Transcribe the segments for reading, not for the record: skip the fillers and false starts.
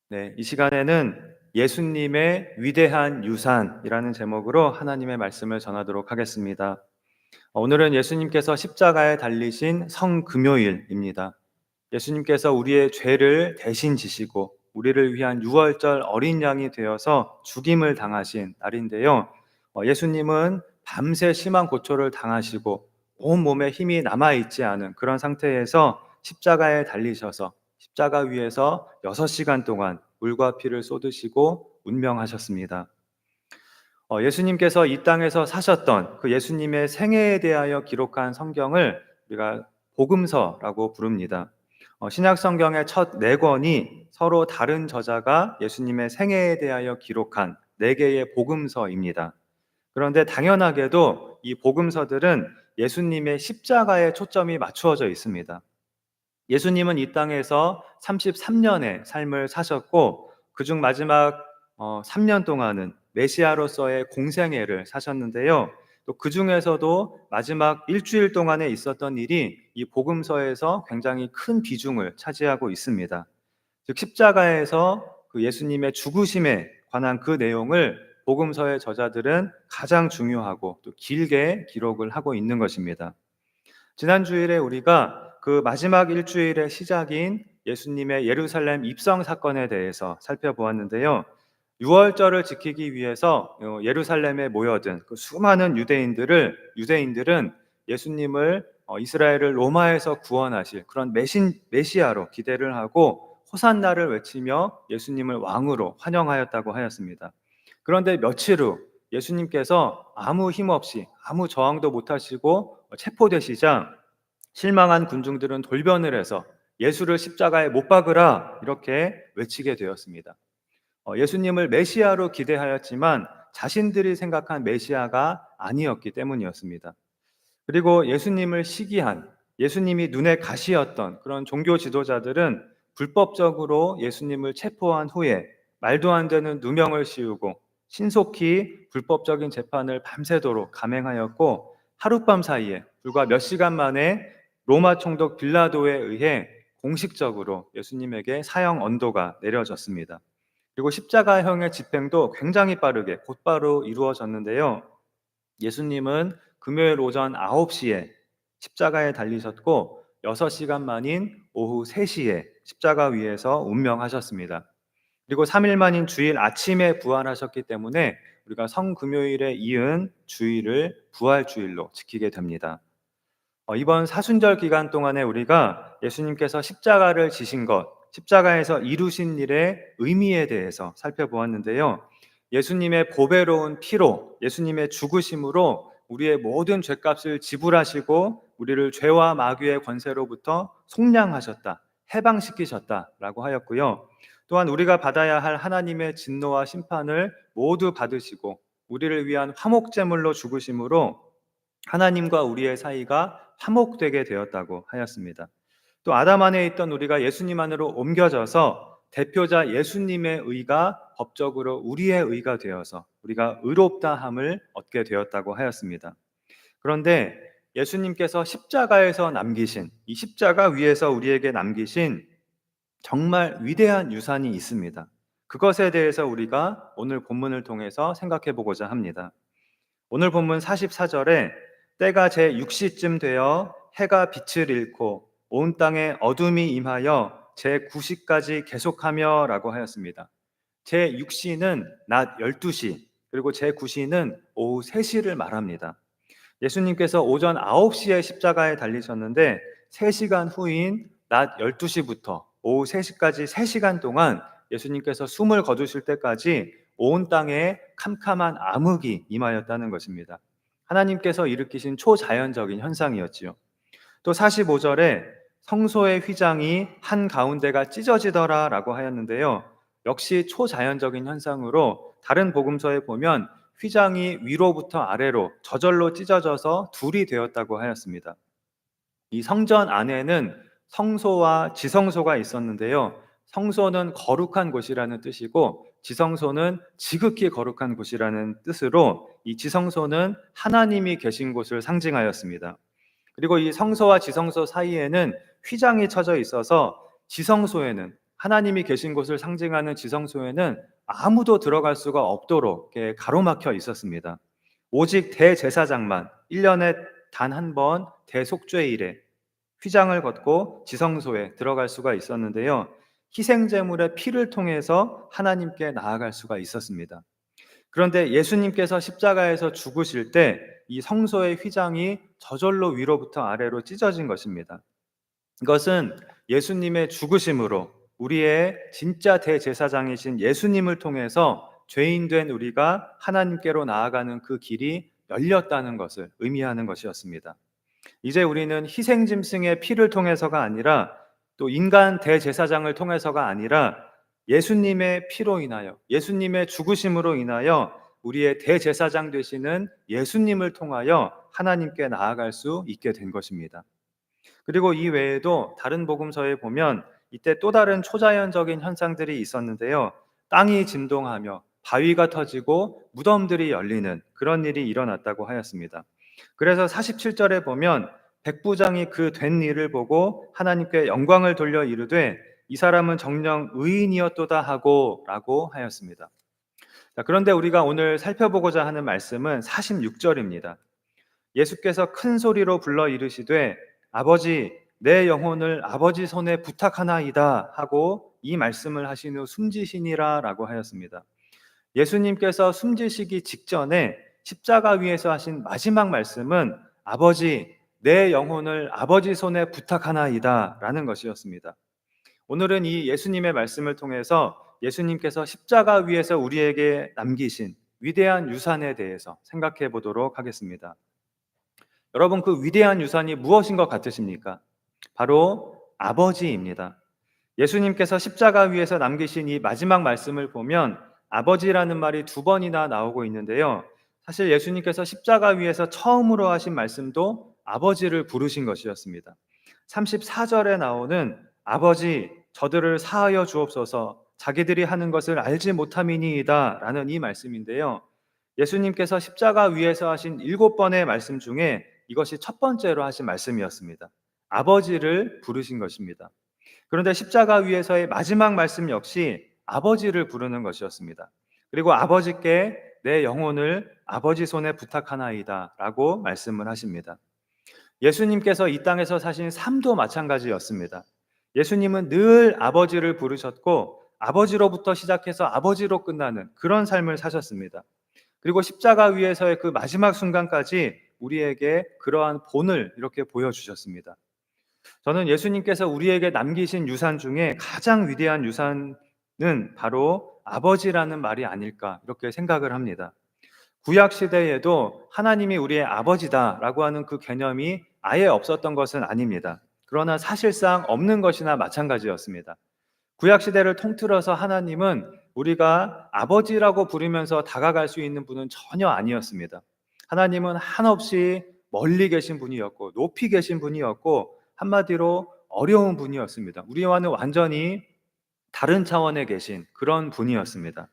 네, 이 시간에는 예수님의 위대한 유산이라는 제목으로 하나님의 말씀을 전하도록 하겠습니다. 오늘은 예수님께서 십자가에 달리신 성금요일입니다. 예수님께서 우리의 죄를 대신 지시고 우리를 위한 유월절 어린 양이 되어서 죽임을 당하신 날인데요. 예수님은 밤새 심한 고초를 당하시고 온 몸에 힘이 남아있지 않은 그런 상태에서 십자가에 달리셔서 십자가 위에서 6시간 동안 물과 피를 쏟으시고 운명하셨습니다. 예수님께서 이 땅에서 사셨던 그 예수님의 생애에 대하여 기록한 성경을 우리가 복음서라고 부릅니다. 신약 성경의 첫 4권이 서로 다른 저자가 예수님의 생애에 대하여 기록한 4개의 복음서입니다. 그런데 당연하게도 이 복음서들은 예수님의 십자가에 초점이 맞추어져 있습니다. 예수님은 이 땅에서 33년의 삶을 사셨고 그중 마지막 3년 동안은 메시아로서의 공생애를 사셨는데요. 또 그 중에서도 마지막 일주일 동안에 있었던 일이 이 복음서에서 굉장히 큰 비중을 차지하고 있습니다. 즉 십자가에서 그 예수님의 죽으심에 관한 그 내용을 복음서의 저자들은 가장 중요하고 또 길게 기록을 하고 있는 것입니다. 지난 주일에 우리가 그 마지막 일주일의 시작인 예수님의 예루살렘 입성 사건에 대해서 살펴보았는데요. 유월절을 지키기 위해서 예루살렘에 모여든 그 수많은 유대인들은 예수님을 이스라엘을 로마에서 구원하실 그런 메시아로 기대를 하고 호산나를 외치며 예수님을 왕으로 환영하였다고 하였습니다. 그런데 며칠 후 예수님께서 아무 힘 없이 아무 저항도 못하시고 체포되시자 실망한 군중들은 돌변을 해서 예수를 십자가에 못 박으라 이렇게 외치게 되었습니다. 예수님을 메시아로 기대하였지만 자신들이 생각한 메시아가 아니었기 때문이었습니다. 그리고 예수님을 시기한 예수님이 눈에 가시였던 그런 종교 지도자들은 불법적으로 예수님을 체포한 후에 말도 안 되는 누명을 씌우고 신속히 불법적인 재판을 밤새도록 감행하였고 하룻밤 사이에 불과 몇 시간 만에 로마 총독 빌라도에 의해 공식적으로 예수님에게 사형 언도가 내려졌습니다. 그리고 십자가형의 집행도 굉장히 빠르게 곧바로 이루어졌는데요. 예수님은 금요일 오전 9시에 십자가에 달리셨고 6시간 만인 오후 3시에 십자가 위에서 운명하셨습니다. 그리고 3일 만인 주일 아침에 부활하셨기 때문에 우리가 성금요일에 이은 주일을 부활주일로 지키게 됩니다. 이번 사순절 기간 동안에 우리가 예수님께서 십자가를 지신 것, 십자가에서 이루신 일의 의미에 대해서 살펴보았는데요. 예수님의 보배로운 피로, 예수님의 죽으심으로 우리의 모든 죄값을 지불하시고 우리를 죄와 마귀의 권세로부터 속량하셨다, 해방시키셨다라고 하였고요. 또한 우리가 받아야 할 하나님의 진노와 심판을 모두 받으시고 우리를 위한 화목제물로 죽으심으로 하나님과 우리의 사이가 화목되게 되었다고 하였습니다. 또 아담 안에 있던 우리가 예수님 안으로 옮겨져서 대표자 예수님의 의가 법적으로 우리의 의가 되어서 우리가 의롭다함을 얻게 되었다고 하였습니다. 그런데 예수님께서 십자가에서 남기신 이 십자가 위에서 우리에게 남기신 정말 위대한 유산이 있습니다. 그것에 대해서 우리가 오늘 본문을 통해서 생각해 보고자 합니다. 오늘 본문 44절에 때가 제6시쯤 되어 해가 빛을 잃고 온 땅에 어둠이 임하여 제9시까지 계속하며 라고 하였습니다. 제6시는 낮 12시 그리고 제9시는 오후 3시를 말합니다. 예수님께서 오전 9시에 십자가에 달리셨는데 3시간 후인 낮 12시부터 오후 3시까지 3시간 동안 예수님께서 숨을 거두실 때까지 온 땅에 캄캄한 암흑이 임하였다는 것입니다. 하나님께서 일으키신 초자연적인 현상이었지요. 또 45절에 성소의 휘장이 한 가운데가 찢어지더라 라고 하였는데요. 역시 초자연적인 현상으로 다른 복음서에 보면 휘장이 위로부터 아래로 저절로 찢어져서 둘이 되었다고 하였습니다. 이 성전 안에는 성소와 지성소가 있었는데요. 성소는 거룩한 곳이라는 뜻이고 지성소는 지극히 거룩한 곳이라는 뜻으로 이 지성소는 하나님이 계신 곳을 상징하였습니다. 그리고 이 성소와 지성소 사이에는 휘장이 쳐져 있어서 지성소에는 하나님이 계신 곳을 상징하는 지성소에는 아무도 들어갈 수가 없도록 이렇게 가로막혀 있었습니다. 오직 대제사장만 1년에 단 한 번 대속죄일에 휘장을 걷고 지성소에 들어갈 수가 있었는데요. 희생제물의 피를 통해서 하나님께 나아갈 수가 있었습니다. 그런데 예수님께서 십자가에서 죽으실 때 이 성소의 휘장이 저절로 위로부터 아래로 찢어진 것입니다. 이것은 예수님의 죽으심으로 우리의 진짜 대제사장이신 예수님을 통해서 죄인 된 우리가 하나님께로 나아가는 그 길이 열렸다는 것을 의미하는 것이었습니다. 이제 우리는 희생짐승의 피를 통해서가 아니라 또 인간 대제사장을 통해서가 아니라 예수님의 피로 인하여 예수님의 죽으심으로 인하여 우리의 대제사장 되시는 예수님을 통하여 하나님께 나아갈 수 있게 된 것입니다. 그리고 이 외에도 다른 복음서에 보면 이때 또 다른 초자연적인 현상들이 있었는데요. 땅이 진동하며 바위가 터지고 무덤들이 열리는 그런 일이 일어났다고 하였습니다. 그래서 47절에 보면 백부장이 그 된 일을 보고 하나님께 영광을 돌려 이르되 이 사람은 정녕 의인이었도다 하고 라고 하였습니다. 자, 그런데 우리가 오늘 살펴보고자 하는 말씀은 46절입니다. 예수께서 큰 소리로 불러 이르시되 아버지 내 영혼을 아버지 손에 부탁하나이다 하고 이 말씀을 하신 후 숨지시니라 라고 하였습니다. 예수님께서 숨지시기 직전에 십자가 위에서 하신 마지막 말씀은 아버지 내 영혼을 아버지 손에 부탁하나이다 라는 것이었습니다. 오늘은 이 예수님의 말씀을 통해서 예수님께서 십자가 위에서 우리에게 남기신 위대한 유산에 대해서 생각해 보도록 하겠습니다. 여러분, 그 위대한 유산이 무엇인 것 같으십니까? 바로 아버지입니다. 예수님께서 십자가 위에서 남기신 이 마지막 말씀을 보면 아버지라는 말이 2번이나 나오고 있는데요. 사실 예수님께서 십자가 위에서 처음으로 하신 말씀도 아버지를 부르신 것이었습니다. 34절에 나오는 아버지 저들을 사하여 주옵소서 자기들이 하는 것을 알지 못함이니이다 라는 이 말씀인데요. 예수님께서 십자가 위에서 하신 7번의 말씀 중에 이것이 첫 번째로 하신 말씀이었습니다. 아버지를 부르신 것입니다. 그런데 십자가 위에서의 마지막 말씀 역시 아버지를 부르는 것이었습니다. 그리고 아버지께 내 영혼을 아버지 손에 부탁하나이다 라고 말씀을 하십니다. 예수님께서 이 땅에서 사신 삶도 마찬가지였습니다. 예수님은 늘 아버지를 부르셨고 아버지로부터 시작해서 아버지로 끝나는 그런 삶을 사셨습니다. 그리고 십자가 위에서의 그 마지막 순간까지 우리에게 그러한 본을 이렇게 보여주셨습니다. 저는 예수님께서 우리에게 남기신 유산 중에 가장 위대한 유산은 바로 아버지라는 말이 아닐까 이렇게 생각을 합니다. 구약 시대에도 하나님이 우리의 아버지다라고 하는 그 개념이 아예 없었던 것은 아닙니다. 그러나 사실상 없는 것이나 마찬가지였습니다. 구약 시대를 통틀어서 하나님은 우리가 아버지라고 부르면서 다가갈 수 있는 분은 전혀 아니었습니다. 하나님은 한없이 멀리 계신 분이었고 높이 계신 분이었고 한마디로 어려운 분이었습니다. 우리와는 완전히 다른 차원에 계신 그런 분이었습니다.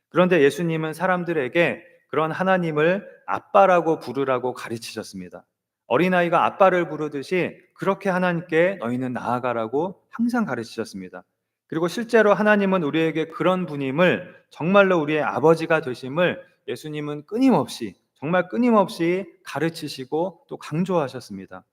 그런데 예수님은 사람들에게 그런 하나님을 아빠라고 부르라고 가르치셨습니다. 어린아이가 아빠를 부르듯이 그렇게 하나님께 너희는 나아가라고 항상 가르치셨습니다. 그리고 실제로 하나님은 우리에게 그런 분임을 정말로 우리의 아버지가 되심을 예수님은 정말 끊임없이 가르치시고 또 강조하셨습니다.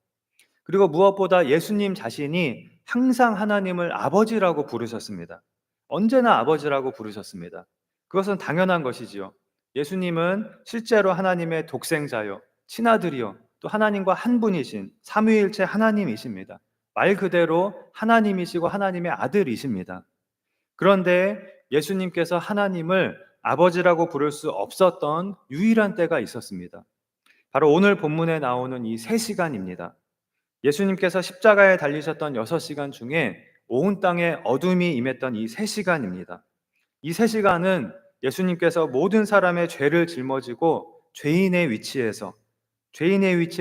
그리고 무엇보다 예수님 자신이 항상 하나님을 아버지라고 부르셨습니다. 언제나 아버지라고 부르셨습니다. 그것은 당연한 것이지요. 예수님은 실제로 하나님의 독생자요, 친아들이요, 또 하나님과 한 분이신 삼위일체 하나님이십니다. 말 그대로 하나님이시고 하나님의 아들이십니다. 그런데 예수님께서 하나님을 아버지라고 부를 수 없었던 유일한 때가 있었습니다. 바로 오늘 본문에 나오는 이 3시간입니다. 예수님께서 십자가에 달리셨던 6시간 중에 온 땅에 어둠이 임했던 이 3시간입니다. 이 3시간은 예수님께서 모든 사람의 죄를 짊어지고 죄인의 위치에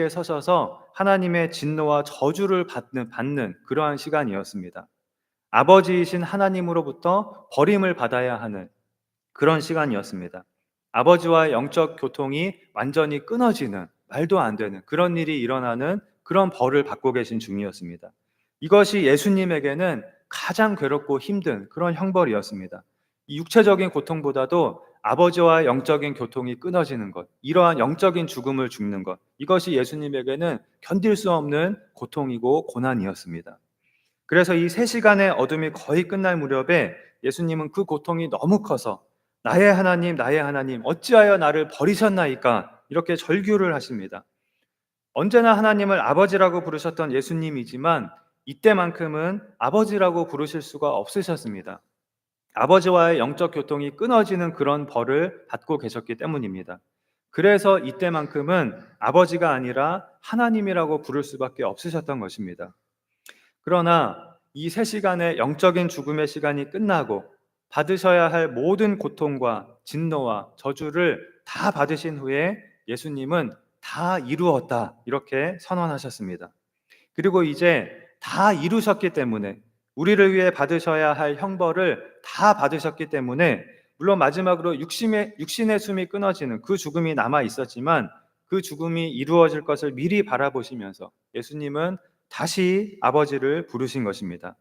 서셔서 하나님의 진노와 저주를 받는 그러한 시간이었습니다. 아버지이신 하나님으로부터 버림을 받아야 하는 그런 시간이었습니다. 아버지와의 영적 교통이 완전히 끊어지는, 말도 안 되는 그런 일이 일어나는 그런 벌을 받고 계신 중이었습니다. 이것이 예수님에게는 가장 괴롭고 힘든 그런 형벌이었습니다. 이 육체적인 고통보다도 아버지와의 영적인 교통이 끊어지는 것, 이러한 영적인 죽음을 죽는 것, 이것이 예수님에게는 견딜 수 없는 고통이고 고난이었습니다. 그래서 이 3시간의 어둠이 거의 끝날 무렵에 예수님은 그 고통이 너무 커서 나의 하나님, 어찌하여 나를 버리셨나이까? 이렇게 절규를 하십니다. 언제나 하나님을 아버지라고 부르셨던 예수님이지만 이때만큼은 아버지라고 부르실 수가 없으셨습니다. 아버지와의 영적 교통이 끊어지는 그런 벌을 받고 계셨기 때문입니다. 그래서 이때만큼은 아버지가 아니라 하나님이라고 부를 수밖에 없으셨던 것입니다. 그러나 이 3시간의 영적인 죽음의 시간이 끝나고 받으셔야 할 모든 고통과 진노와 저주를 다 받으신 후에 예수님은 다 이루었다 이렇게 선언하셨습니다. 그리고 이제 다 이루셨기 때문에 우리를 위해 받으셔야 할 형벌을 다 받으셨기 때문에 물론 마지막으로 육신의 숨이 끊어지는 그 죽음이 남아 있었지만 그 죽음이 이루어질 것을 미리 바라보시면서 예수님은 다시 아버지를 부르신 것입니다.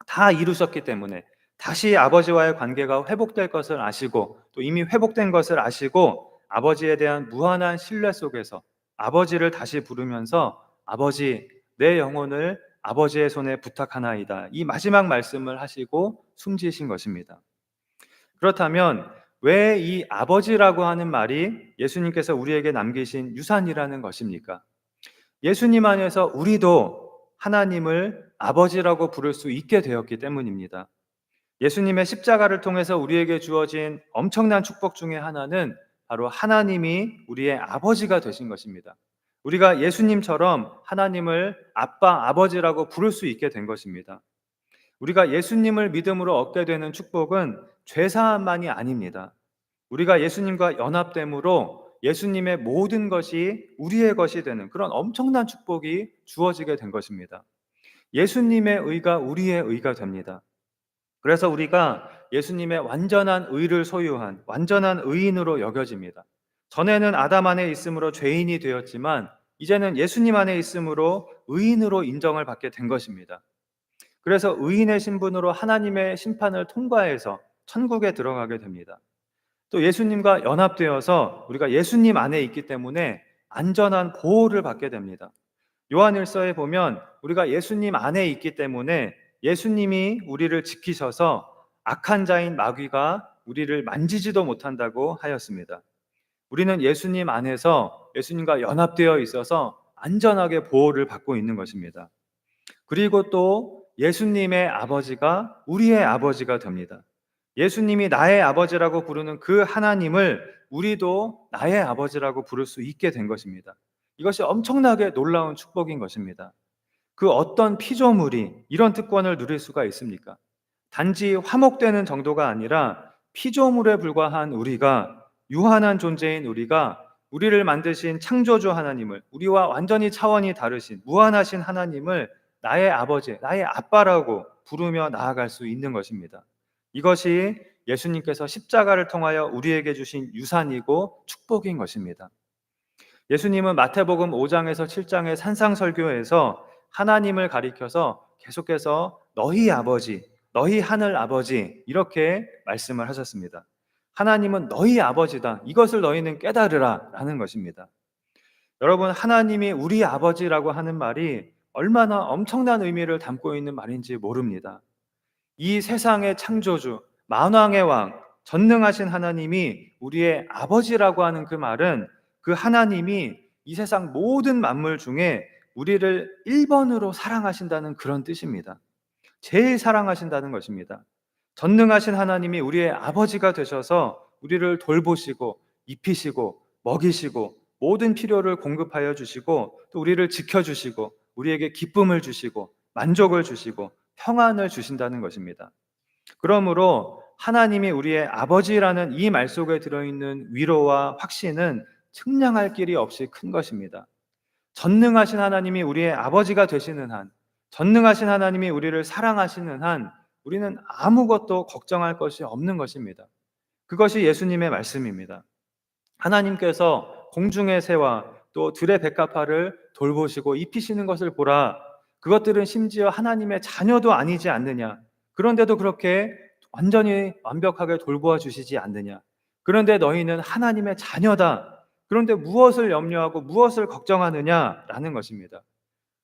다 이루셨기 때문에 다시 아버지와의 관계가 회복될 것을 아시고 또 이미 회복된 것을 아시고 아버지에 대한 무한한 신뢰 속에서 아버지를 다시 부르면서 아버지, 내 영혼을 아버지의 손에 부탁하나이다. 이 마지막 말씀을 하시고 숨지신 것입니다. 그렇다면 왜 이 아버지라고 하는 말이 예수님께서 우리에게 남기신 유산이라는 것입니까? 예수님 안에서 우리도 하나님을 아버지라고 부를 수 있게 되었기 때문입니다. 예수님의 십자가를 통해서 우리에게 주어진 엄청난 축복 중에 하나는 바로 하나님이 우리의 아버지가 되신 것입니다. 우리가 예수님처럼 하나님을 아빠, 아버지라고 부를 수 있게 된 것입니다. 우리가 예수님을 믿음으로 얻게 되는 축복은 죄사함만이 아닙니다. 우리가 예수님과 연합됨으로 예수님의 모든 것이 우리의 것이 되는 그런 엄청난 축복이 주어지게 된 것입니다. 예수님의 의가 우리의 의가 됩니다. 그래서 우리가 예수님의 완전한 의를 소유한 완전한 의인으로 여겨집니다. 전에는 아담 안에 있음으로 죄인이 되었지만 이제는 예수님 안에 있음으로 의인으로 인정을 받게 된 것입니다. 그래서 의인의 신분으로 하나님의 심판을 통과해서 천국에 들어가게 됩니다. 또 예수님과 연합되어서 우리가 예수님 안에 있기 때문에 안전한 보호를 받게 됩니다. 요한일서에 보면 우리가 예수님 안에 있기 때문에 예수님이 우리를 지키셔서 악한 자인 마귀가 우리를 만지지도 못한다고 하였습니다. 우리는 예수님 안에서 예수님과 연합되어 있어서 안전하게 보호를 받고 있는 것입니다. 그리고 또 예수님의 아버지가 우리의 아버지가 됩니다. 예수님이 나의 아버지라고 부르는 그 하나님을 우리도 나의 아버지라고 부를 수 있게 된 것입니다. 이것이 엄청나게 놀라운 축복인 것입니다. 그 어떤 피조물이 이런 특권을 누릴 수가 있습니까? 단지 화목되는 정도가 아니라 피조물에 불과한 우리가, 유한한 존재인 우리가 우리를 만드신 창조주 하나님을, 우리와 완전히 차원이 다르신 무한하신 하나님을 나의 아버지, 나의 아빠라고 부르며 나아갈 수 있는 것입니다. 이것이 예수님께서 십자가를 통하여 우리에게 주신 유산이고 축복인 것입니다. 예수님은 마태복음 5장에서 7장의 산상설교에서 하나님을 가리켜서 계속해서 너희 아버지, 너희 하늘 아버지 이렇게 말씀을 하셨습니다. 하나님은 너희 아버지다. 이것을 너희는 깨달으라 라는 것입니다. 여러분, 하나님이 우리 아버지라고 하는 말이 얼마나 엄청난 의미를 담고 있는 말인지 모릅니다. 이 세상의 창조주, 만왕의 왕, 전능하신 하나님이 우리의 아버지라고 하는 그 말은 그 하나님이 이 세상 모든 만물 중에 우리를 1번으로 사랑하신다는 그런 뜻입니다. 제일 사랑하신다는 것입니다. 전능하신 하나님이 우리의 아버지가 되셔서 우리를 돌보시고 입히시고 먹이시고 모든 필요를 공급하여 주시고 또 우리를 지켜주시고 우리에게 기쁨을 주시고 만족을 주시고 평안을 주신다는 것입니다. 그러므로 하나님이 우리의 아버지라는 이 말 속에 들어있는 위로와 확신은 측량할 길이 없이 큰 것입니다. 전능하신 하나님이 우리의 아버지가 되시는 한, 전능하신 하나님이 우리를 사랑하시는 한 우리는 아무것도 걱정할 것이 없는 것입니다. 그것이 예수님의 말씀입니다. 하나님께서 공중의 새와 또 들의 백합화를 돌보시고 입히시는 것을 보라. 그것들은 심지어 하나님의 자녀도 아니지 않느냐. 그런데도 그렇게 완전히 완벽하게 돌보아 주시지 않느냐. 그런데 너희는 하나님의 자녀다. 그런데 무엇을 염려하고 무엇을 걱정하느냐라는 것입니다.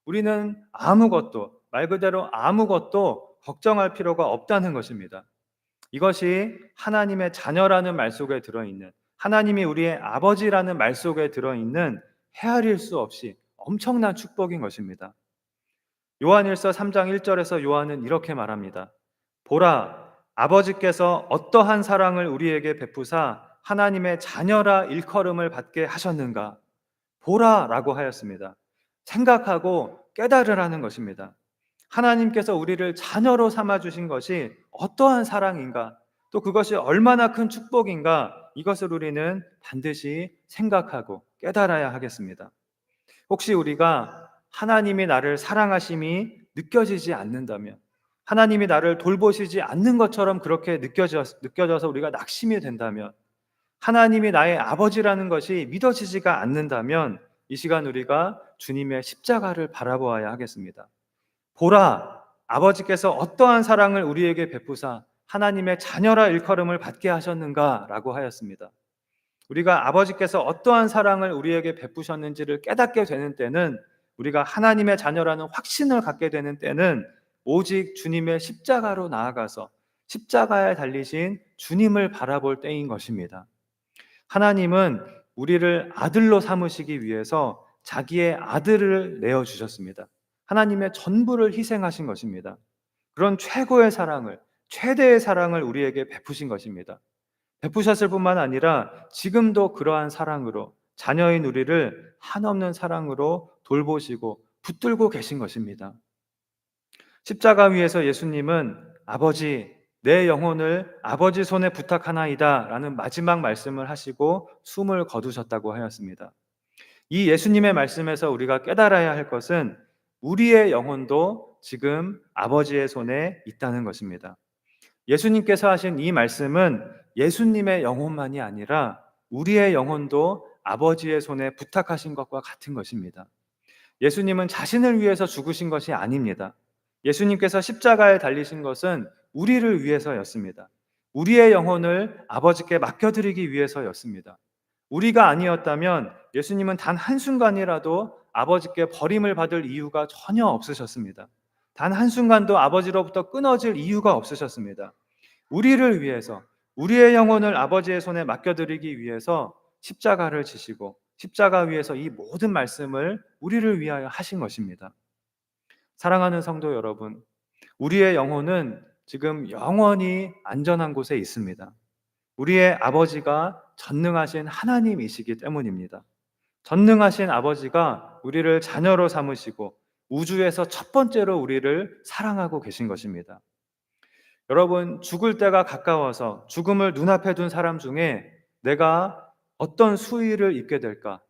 우리는 아무것도, 말 그대로 아무것도 걱정할 필요가 없다는 것입니다. 이것이 하나님의 자녀라는 말 속에 들어있는, 하나님이 우리의 아버지라는 말 속에 들어있는 헤아릴 수 없이 엄청난 축복인 것입니다. 요한일서 3장 1절에서 요한은 이렇게 말합니다. 보라, 아버지께서 어떠한 사랑을 우리에게 베푸사 하나님의 자녀라 일컬음을 받게 하셨는가. 보라라고 하였습니다. 생각하고 깨달으라는 것입니다. 하나님께서 우리를 자녀로 삼아주신 것이 어떠한 사랑인가, 또 그것이 얼마나 큰 축복인가, 이것을 우리는 반드시 생각하고 깨달아야 하겠습니다. 혹시 우리가 하나님이 나를 사랑하심이 느껴지지 않는다면, 하나님이 나를 돌보시지 않는 것처럼 그렇게 느껴져서 우리가 낙심이 된다면, 하나님이 나의 아버지라는 것이 믿어지지가 않는다면 이 시간 우리가 주님의 십자가를 바라보아야 하겠습니다. 보라, 아버지께서 어떠한 사랑을 우리에게 베푸사 하나님의 자녀라 일컬음을 받게 하셨는가 라고 하였습니다. 우리가 아버지께서 어떠한 사랑을 우리에게 베푸셨는지를 깨닫게 되는 때는, 우리가 하나님의 자녀라는 확신을 갖게 되는 때는 오직 주님의 십자가로 나아가서 십자가에 달리신 주님을 바라볼 때인 것입니다. 하나님은 우리를 아들로 삼으시기 위해서 자기의 아들을 내어주셨습니다. 하나님의 전부를 희생하신 것입니다. 그런 최고의 사랑을, 최대의 사랑을 우리에게 베푸신 것입니다. 베푸셨을 뿐만 아니라 지금도 그러한 사랑으로 자녀인 우리를 한없는 사랑으로 돌보시고 붙들고 계신 것입니다. 십자가 위에서 예수님은 아버지, 내 영혼을 아버지 손에 부탁하나이다 라는 마지막 말씀을 하시고 숨을 거두셨다고 하였습니다. 이 예수님의 말씀에서 우리가 깨달아야 할 것은 우리의 영혼도 지금 아버지의 손에 있다는 것입니다. 예수님께서 하신 이 말씀은 예수님의 영혼만이 아니라 우리의 영혼도 아버지의 손에 부탁하신 것과 같은 것입니다. 예수님은 자신을 위해서 죽으신 것이 아닙니다. 예수님께서 십자가에 달리신 것은 우리를 위해서였습니다. 우리의 영혼을 아버지께 맡겨드리기 위해서였습니다. 우리가 아니었다면 예수님은 단 한순간이라도 아버지께 버림을 받을 이유가 전혀 없으셨습니다. 단 한순간도 아버지로부터 끊어질 이유가 없으셨습니다. 우리를 위해서, 우리의 영혼을 아버지의 손에 맡겨드리기 위해서 십자가를 지시고 십자가 위에서 이 모든 말씀을 우리를 위하여 하신 것입니다. 사랑하는 성도 여러분, 우리의 영혼은 지금 영원히 안전한 곳에 있습니다. 우리의 아버지가 전능하신 하나님이시기 때문입니다. 전능하신 아버지가 우리를 자녀로 삼으시고 우주에서 첫 번째로 우리를 사랑하고 계신 것입니다. 여러분, 죽을 때가 가까워서 죽음을 눈앞에 둔 사람 중에 내가 어떤 수위를 입게 될까?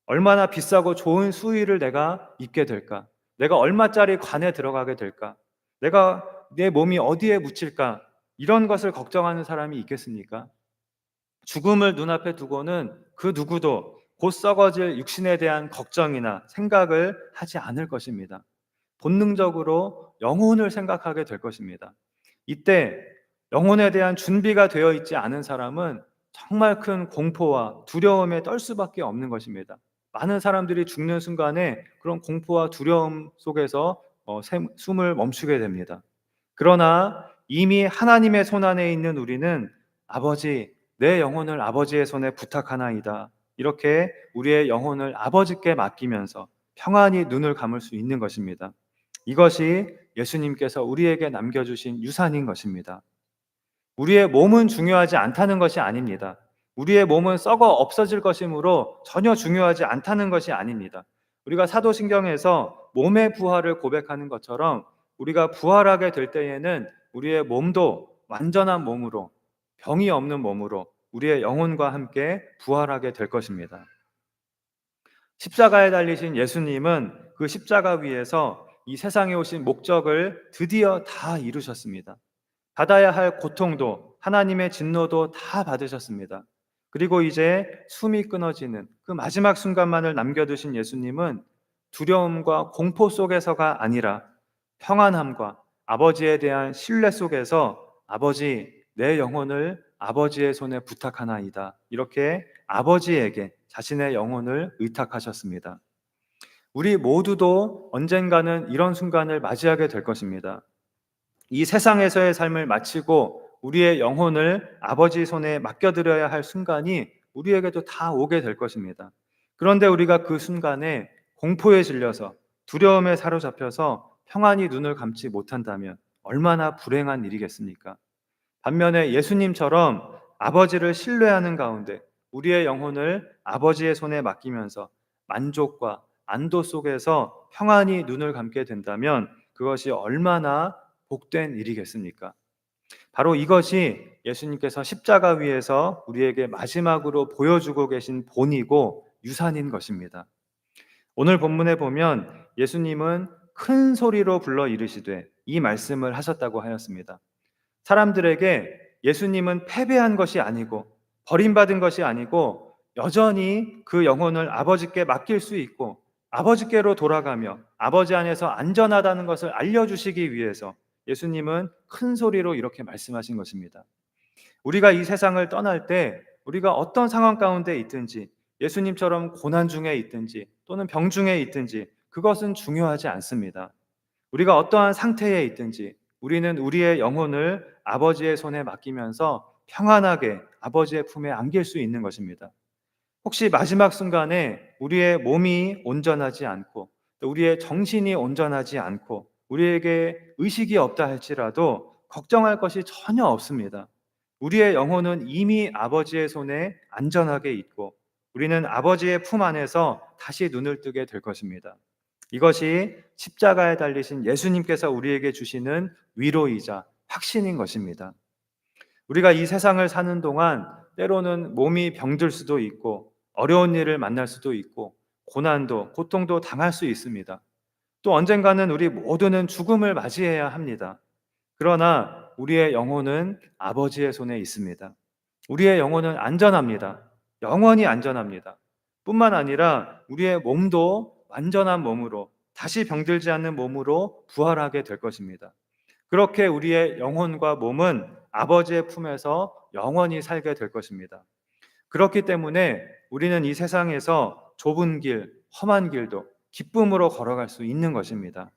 얼마나 비싸고 좋은 수위를 내가 입게 될까? 내가 얼마짜리 관에 들어가게 될까? 내가 내 몸이 어디에 묻힐까? 이런 것을 걱정하는 사람이 있겠습니까? 죽음을 눈앞에 두고는 그 누구도 곧 썩어질 육신에 대한 걱정이나 생각을 하지 않을 것입니다. 본능적으로 영혼을 생각하게 될 것입니다. 이때 영혼에 대한 준비가 되어 있지 않은 사람은 정말 큰 공포와 두려움에 떨 수밖에 없는 것입니다. 많은 사람들이 죽는 순간에 그런 공포와 두려움 속에서 숨을 멈추게 됩니다. 그러나 이미 하나님의 손 안에 있는 우리는 아버지, 내 영혼을 아버지의 손에 부탁하나이다. 이렇게 우리의 영혼을 아버지께 맡기면서 평안히 눈을 감을 수 있는 것입니다. 이것이 예수님께서 우리에게 남겨주신 유산인 것입니다. 우리의 몸은 중요하지 않다는 것이 아닙니다. 우리의 몸은 썩어 없어질 것이므로 전혀 중요하지 않다는 것이 아닙니다. 우리가 사도신경에서 몸의 부활을 고백하는 것처럼 우리가 부활하게 될 때에는 우리의 몸도 완전한 몸으로, 병이 없는 몸으로 우리의 영혼과 함께 부활하게 될 것입니다. 십자가에 달리신 예수님은 그 십자가 위에서 이 세상에 오신 목적을 드디어 다 이루셨습니다. 받아야 할 고통도 하나님의 진노도 다 받으셨습니다. 그리고 이제 숨이 끊어지는 그 마지막 순간만을 남겨두신 예수님은 두려움과 공포 속에서가 아니라 평안함과 아버지에 대한 신뢰 속에서 아버지, 내 영혼을 아버지의 손에 부탁하나이다. 이렇게 아버지에게 자신의 영혼을 의탁하셨습니다. 우리 모두도 언젠가는 이런 순간을 맞이하게 될 것입니다. 이 세상에서의 삶을 마치고 우리의 영혼을 아버지 손에 맡겨드려야 할 순간이 우리에게도 다 오게 될 것입니다. 그런데 우리가 그 순간에 공포에 질려서 두려움에 사로잡혀서 평안히 눈을 감지 못한다면 얼마나 불행한 일이겠습니까? 반면에 예수님처럼 아버지를 신뢰하는 가운데 우리의 영혼을 아버지의 손에 맡기면서 만족과 안도 속에서 평안히 눈을 감게 된다면 그것이 얼마나 복된 일이겠습니까? 바로 이것이 예수님께서 십자가 위에서 우리에게 마지막으로 보여주고 계신 본이고 유산인 것입니다. 오늘 본문에 보면 예수님은 큰 소리로 불러 이르시되 이 말씀을 하셨다고 하였습니다. 사람들에게 예수님은 패배한 것이 아니고 버림받은 것이 아니고 여전히 그 영혼을 아버지께 맡길 수 있고 아버지께로 돌아가며 아버지 안에서 안전하다는 것을 알려주시기 위해서 예수님은 큰 소리로 이렇게 말씀하신 것입니다. 우리가 이 세상을 떠날 때 우리가 어떤 상황 가운데 있든지 예수님처럼 고난 중에 있든지 또는 병 중에 있든지 그것은 중요하지 않습니다. 우리가 어떠한 상태에 있든지 우리는 우리의 영혼을 아버지의 손에 맡기면서 평안하게 아버지의 품에 안길 수 있는 것입니다. 혹시 마지막 순간에 우리의 몸이 온전하지 않고 또 우리의 정신이 온전하지 않고 우리에게 의식이 없다 할지라도 걱정할 것이 전혀 없습니다. 우리의 영혼은 이미 아버지의 손에 안전하게 있고 우리는 아버지의 품 안에서 다시 눈을 뜨게 될 것입니다. 이것이 십자가에 달리신 예수님께서 우리에게 주시는 위로이자 확신인 것입니다. 우리가 이 세상을 사는 동안 때로는 몸이 병들 수도 있고 어려운 일을 만날 수도 있고 고난도 고통도 당할 수 있습니다. 또 언젠가는 우리 모두는 죽음을 맞이해야 합니다. 그러나 우리의 영혼은 아버지의 손에 있습니다. 우리의 영혼은 안전합니다. 영원히 안전합니다. 뿐만 아니라 우리의 몸도 완전한 몸으로 다시 병들지 않는 몸으로 부활하게 될 것입니다. 그렇게 우리의 영혼과 몸은 아버지의 품에서 영원히 살게 될 것입니다. 그렇기 때문에 우리는 이 세상에서 좁은 길, 험한 길도 기쁨으로 걸어갈 수 있는 것입니다.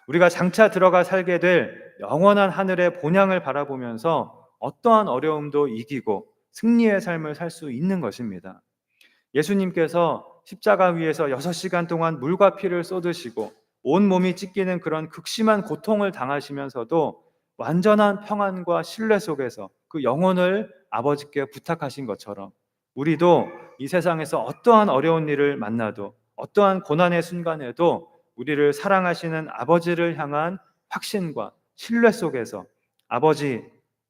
우리가 장차 들어가 살게 될 영원한 하늘의 본향을 바라보면서 어떠한 어려움도 이기고 승리의 삶을 살 수 있는 것입니다. 예수님께서 십자가 위에서 6시간 동안 물과 피를 쏟으시고 온 몸이 찢기는 그런 극심한 고통을 당하시면서도 완전한 평안과 신뢰 속에서 그 영혼을 아버지께 부탁하신 것처럼 우리도 이 세상에서 어떠한 어려운 일을 만나도 어떠한 고난의 순간에도 우리를 사랑하시는 아버지를 향한 확신과 신뢰 속에서 아버지,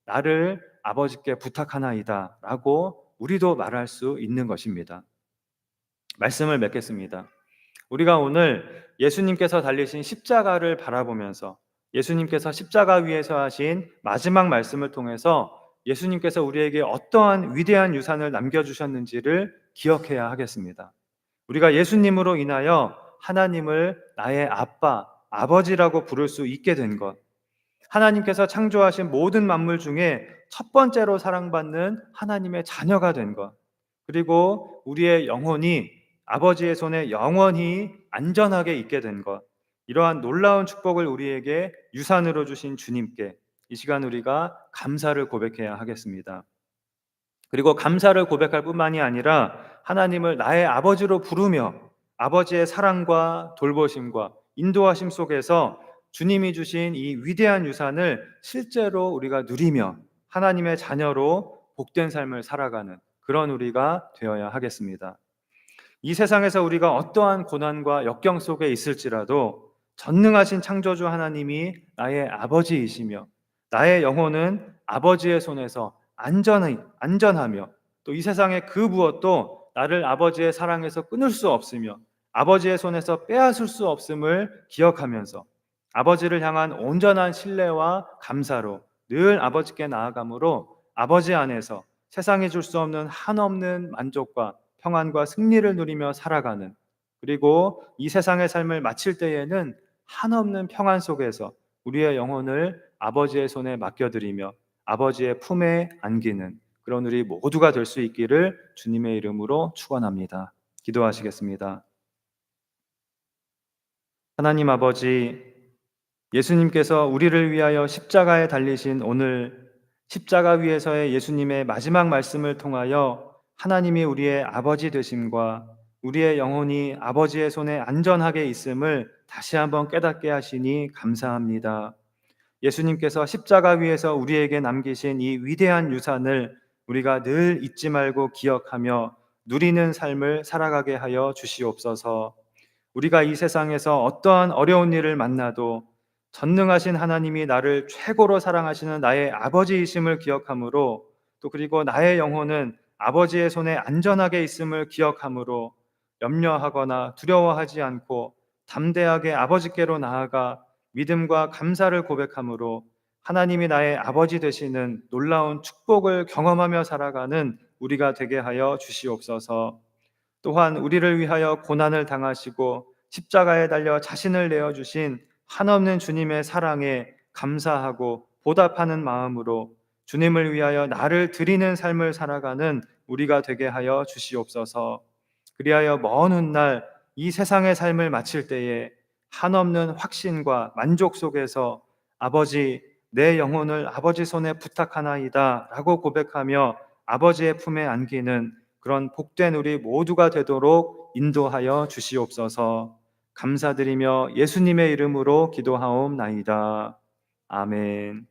나를 아버지께 부탁하나이다 라고 우리도 말할 수 있는 것입니다. 말씀을 맺겠습니다. 우리가 오늘 예수님께서 달리신 십자가를 바라보면서 예수님께서 십자가 위에서 하신 마지막 말씀을 통해서 예수님께서 우리에게 어떠한 위대한 유산을 남겨주셨는지를 기억해야 하겠습니다. 우리가 예수님으로 인하여 하나님을 나의 아빠, 아버지라고 부를 수 있게 된 것, 하나님께서 창조하신 모든 만물 중에 첫 번째로 사랑받는 하나님의 자녀가 된 것, 그리고 우리의 영혼이 아버지의 손에 영원히 안전하게 있게 된 것, 이러한 놀라운 축복을 우리에게 유산으로 주신 주님께 이 시간 우리가 감사를 고백해야 하겠습니다. 그리고 감사를 고백할 뿐만이 아니라 하나님을 나의 아버지로 부르며 아버지의 사랑과 돌보심과 인도하심 속에서 주님이 주신 이 위대한 유산을 실제로 우리가 누리며 하나님의 자녀로 복된 삶을 살아가는 그런 우리가 되어야 하겠습니다. 이 세상에서 우리가 어떠한 고난과 역경 속에 있을지라도 전능하신 창조주 하나님이 나의 아버지이시며 나의 영혼은 아버지의 손에서 안전하며 또 이 세상의 그 무엇도 나를 아버지의 사랑에서 끊을 수 없으며 아버지의 손에서 빼앗을 수 없음을 기억하면서 아버지를 향한 온전한 신뢰와 감사로 늘 아버지께 나아감으로 아버지 안에서 세상이 줄 수 없는 한없는 만족과 평안과 승리를 누리며 살아가는 그리고 이 세상의 삶을 마칠 때에는 한없는 평안 속에서 우리의 영혼을 아버지의 손에 맡겨드리며 아버지의 품에 안기는 그런 우리 모두가 될 수 있기를 주님의 이름으로 축원합니다. 기도하시겠습니다. 하나님 아버지, 예수님께서 우리를 위하여 십자가에 달리신 오늘 십자가 위에서의 예수님의 마지막 말씀을 통하여 하나님이 우리의 아버지 되심과 우리의 영혼이 아버지의 손에 안전하게 있음을 다시 한번 깨닫게 하시니 감사합니다. 예수님께서 십자가 위에서 우리에게 남기신 이 위대한 유산을 우리가 늘 잊지 말고 기억하며 누리는 삶을 살아가게 하여 주시옵소서. 우리가 이 세상에서 어떠한 어려운 일을 만나도 전능하신 하나님이 나를 최고로 사랑하시는 나의 아버지이심을 기억함으로, 또 그리고 나의 영혼은 아버지의 손에 안전하게 있음을 기억함으로 염려하거나 두려워하지 않고 담대하게 아버지께로 나아가 믿음과 감사를 고백함으로 하나님이 나의 아버지 되시는 놀라운 축복을 경험하며 살아가는 우리가 되게 하여 주시옵소서. 또한 우리를 위하여 고난을 당하시고 십자가에 달려 자신을 내어 주신 한없는 주님의 사랑에 감사하고 보답하는 마음으로 주님을 위하여 나를 드리는 삶을 살아가는 우리가 되게 하여 주시옵소서. 그리하여 먼 훗날 이 세상의 삶을 마칠 때에 한없는 확신과 만족 속에서 아버지, 내 영혼을 아버지 손에 부탁하나이다 라고 고백하며 아버지의 품에 안기는 그런 복된 우리 모두가 되도록 인도하여 주시옵소서. 감사드리며 예수님의 이름으로 기도하옵나이다. 아멘.